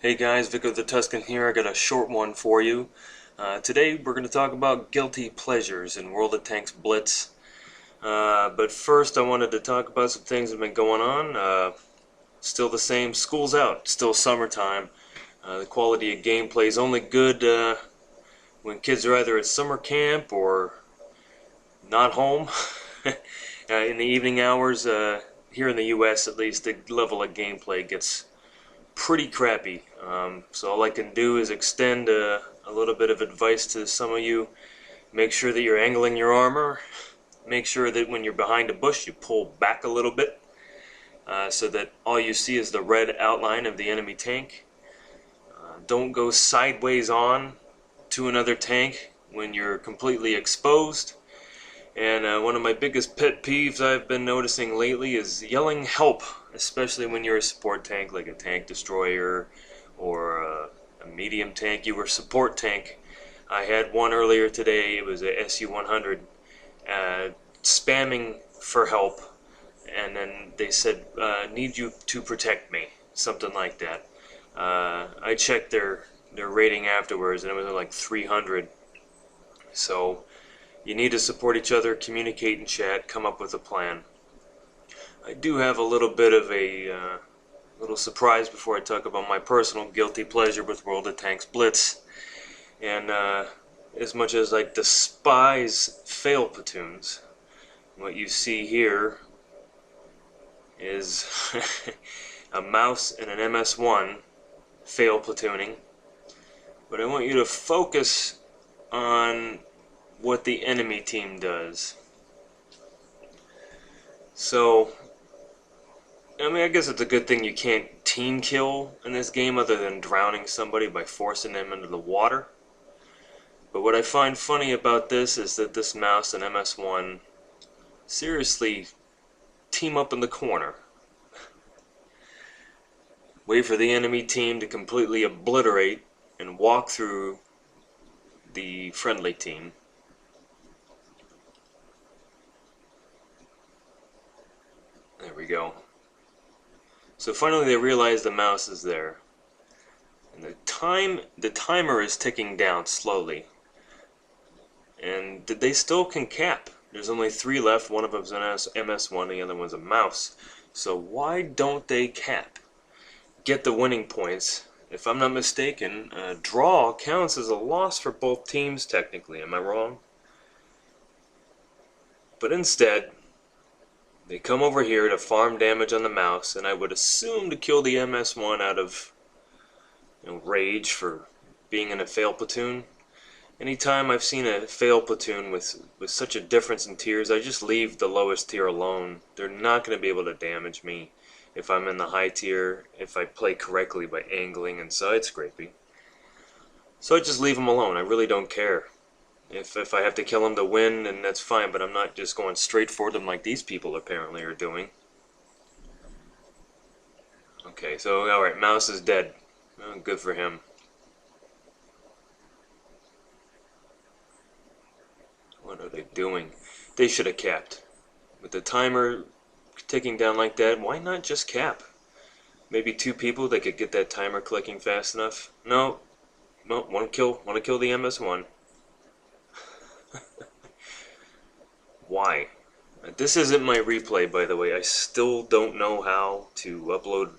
Hey guys, Vico the Tuscan here. I got a short one for you. Today we're going to talk about guilty pleasures in World of Tanks Blitz. But first I wanted to talk about some things that have been going on. Still the same, school's out, still summertime. The quality of gameplay is only good when kids are either at summer camp or not home. In the evening hours, here in the US at least, the level of gameplay gets pretty crappy. So all I can do is extend a little bit of advice to some of you. Make sure that you're angling your armor. Make sure that when you're behind a bush you pull back a little bit so that all you see is the red outline of the enemy tank. Don't go sideways on to another tank when you're completely exposed. And one of my biggest pet peeves I've been noticing lately is yelling help, especially when you're a support tank like a tank destroyer or a medium tank. You were a support tank. I had one earlier today, it was a SU-100, spamming for help, and then they said, need you to protect me, something like that. I checked their rating afterwards and it was like 300. So you need to support each other, communicate and chat, come up with a plan. I do have a little bit of a little surprise before I talk about my personal guilty pleasure with World of Tanks Blitz. And as much as I despise fail platoons, what you see here is a mouse and an MS-1 fail platooning. But I want you to focus on what the enemy team does. So, I guess it's a good thing you can't team kill in this game other than drowning somebody by forcing them into the water. But what I find funny about this is that this mouse and MS-1 seriously team up in the corner. Wait for the enemy team to completely obliterate and walk through the friendly team. There we go. So finally they realize the mouse is there. And the timer is ticking down slowly. And they still can cap. There's only 3 left, one of them's an MS-1, the other one's a mouse. So why don't they cap? Get the winning points. If I'm not mistaken, a draw counts as a loss for both teams technically, am I wrong? But instead, they come over here to farm damage on the mouse, and I would assume to kill the MS-1 out of rage for being in a fail platoon. Anytime I've seen a fail platoon with such a difference in tiers, I just leave the lowest tier alone. They're not going to be able to damage me if I'm in the high tier, if I play correctly by angling and side scraping. So I just leave them alone. I really don't care. If I have to kill them to win, then that's fine, but I'm not just going straight for them like these people apparently are doing. Okay, so alright, mouse is dead. Oh, good for him. What are they doing? They should have capped. With the timer ticking down like that, why not just cap? Maybe 2 people that could get that timer clicking fast enough? No. No, want to kill the MS-1. Why? This isn't my replay, by the way. I still don't know how to upload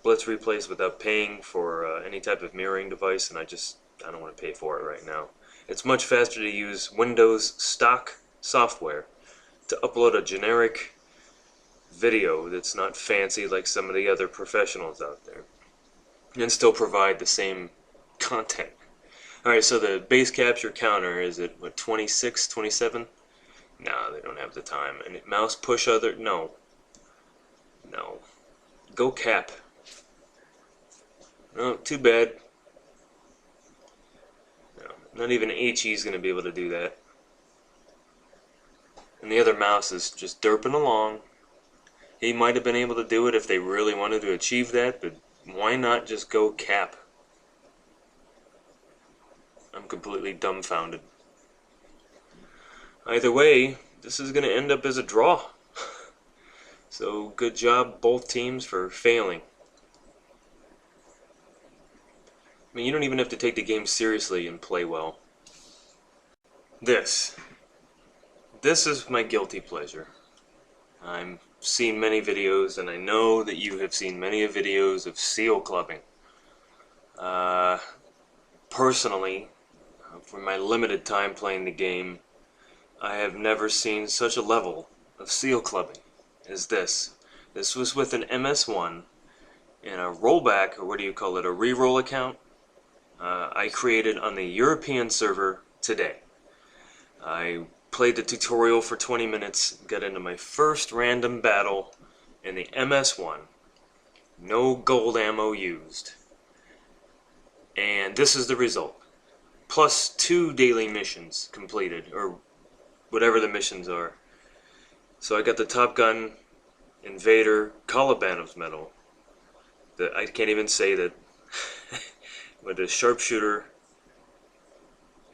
Blitz replays without paying for any type of mirroring device, and I don't want to pay for it right now. It's much faster to use Windows stock software to upload a generic video that's not fancy like some of the other professionals out there, and still provide the same content. Alright, so the base capture counter is at, what, 26, 27? No, they don't have the time. And mouse push other? No. No. Go cap. No, too bad. No, not even HE's going to be able to do that. And the other mouse is just derping along. He might have been able to do it if they really wanted to achieve that, but why not just go cap? I'm completely dumbfounded. Either way, this is going to end up as a draw. So good job both teams for failing. mean, you don't even have to take the game seriously and play well. This is my guilty pleasure. I've seen many videos, and I know that you have seen many videos of seal clubbing. Personally, for my limited time playing the game, I have never seen such a level of seal clubbing as this. This was with an MS1 and a rollback, or what do you call it, a reroll account, I created on the European server today. I played the tutorial for 20 minutes, got into my first random battle in the MS1. No gold ammo used. And this is the result. Plus 2 daily missions completed, or whatever the missions are. So I got the Top Gun, Invader, Colibanov's medal. I can't even say that. With the Sharpshooter,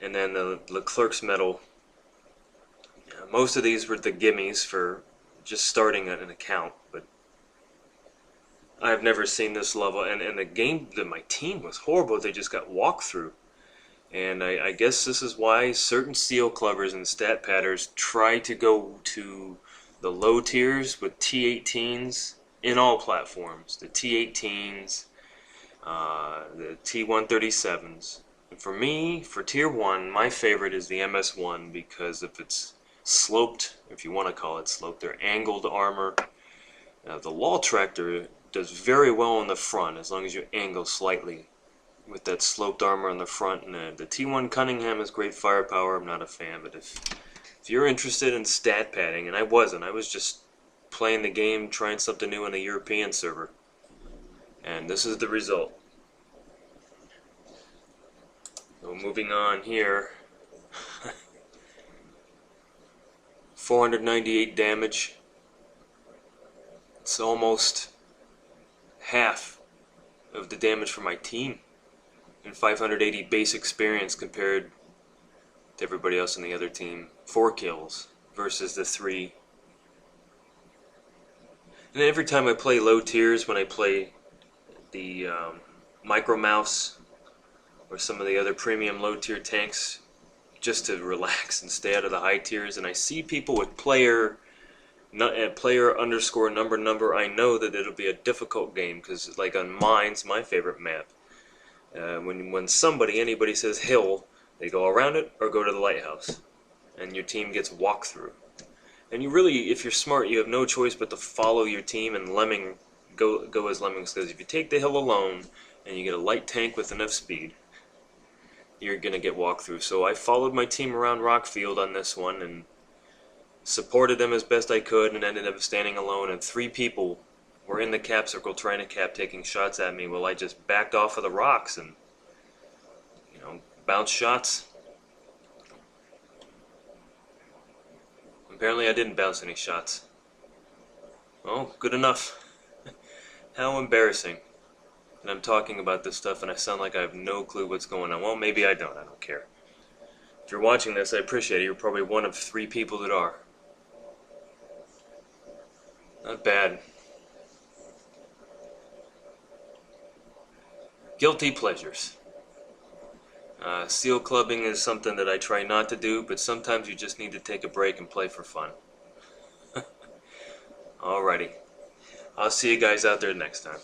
and then the Leclerc's medal. Most of these were the gimmies for just starting an account, but I've never seen this level. And the game, my team was horrible. They just got walkthrough. And I guess this is why certain seal clubbers and stat padders try to go to the low tiers with T18s in all platforms. The T18s, the T137s. And for me, for tier 1, my favorite is the MS1 because if it's sloped, if you want to call it sloped, they're angled armor. The Law Tractor does very well on the front as long as you angle slightly with that sloped armor on the front. And the T1 Cunningham has great firepower. I'm not a fan, but if you're interested in stat padding, and I wasn't, I was just playing the game, trying something new on the European server. And this is the result. So moving on here. 498 damage. It's almost half of the damage for my team. And 580 base experience compared to everybody else on the other team. 4 kills versus the 3. And every time I play low tiers, when I play the Micro Mouse or some of the other premium low tier tanks, just to relax and stay out of the high tiers, and I see people with player underscore number, I know that it'll be a difficult game, because like on Mines, my favorite map, when anybody says hill, they go around it or go to the lighthouse, and your team gets walkthrough. And you really, if you're smart, you have no choice but to follow your team and go as lemmings, because if you take the hill alone and you get a light tank with enough speed, you're gonna get walkthrough. So I followed my team around Rockfield on this one and supported them as best I could, and ended up standing alone, and 3 people were in the cap circle trying to cap, taking shots at me. Well, I just backed off of the rocks and, bounced shots. Apparently I didn't bounce any shots. Well, good enough. How embarrassing. And I'm talking about this stuff and I sound like I have no clue what's going on. Well, maybe I don't care. If you're watching this, I appreciate it. You're probably one of 3 people that are. Not bad. Guilty pleasures. Seal clubbing is something that I try not to do, but sometimes you just need to take a break and play for fun. Alrighty. I'll see you guys out there next time.